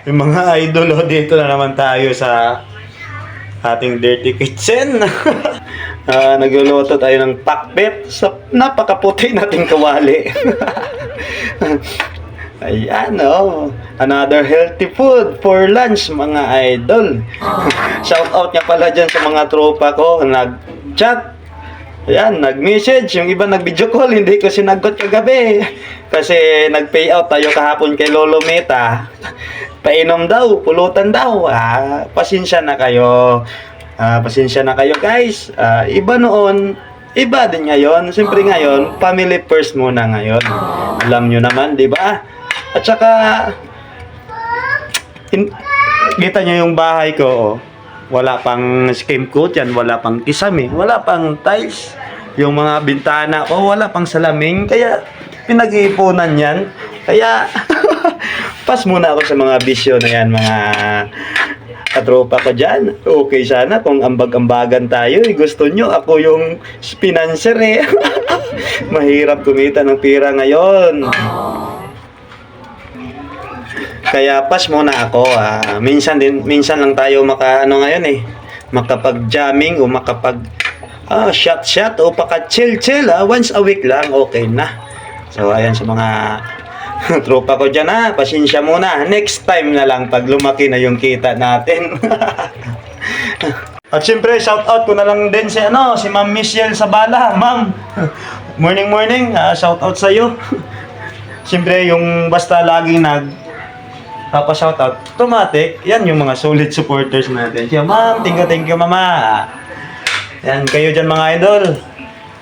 Yung mga idol, dito na naman tayo sa ating dirty kitchen. Nagluluto tayo ng pakbet sa napakaputi nating kawali. Ayan, another healthy food for lunch, mga idol. Shout out nga pala dyan sa mga tropa ko, nag-chat. Ayan, nag-message. Yung iba nag-video call, hindi ko sinagot kagabi. Kasi nag-payout tayo kahapon kay Lolo Meta. Painom daw, pulutan daw. Pasensya na kayo. Pasensya na kayo, guys. Iba noon, iba din ngayon. Siyempre ngayon, family first muna ngayon. Alam nyo naman, di ba? At saka, kita nyo yung bahay ko, wala pang skim coat yan, wala pang kisame, wala pang tiles. Yung mga bintana ko, wala pang salamin. Kaya, pinag-iipunan yan. Kaya, pas muna ako sa mga bisyo na yan, mga katropa ko dyan. Okay sana kung ambag-ambagan tayo. Gusto nyo, ako yung financer Mahirap kumita ng pera ngayon. Kaya pas muna ako. Minsan lang tayo ngayon makapag-jamming o shot o paka-chill once a week lang, okay na. So ayan sa mga tropa ko dyan, pasensya muna. Next time na lang pag lumaki na yung kita natin. At siyempre, shout out ko na lang din si Ma'am Michelle Sabala. Ma'am, morning, shout out sa iyo. Siyempre, yung basta laging shout out, automatic, yan yung mga solid supporters natin. Kaya ma'am, thank you mama. Yan, kayo dyan mga idol.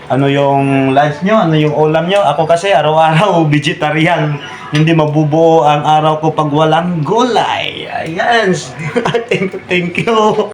Ano yung lunch nyo? Ano yung ulam nyo? Ako kasi araw-araw vegetarian. Hindi mabubuo ang araw ko pag walang gulay. Ayan. Thank you.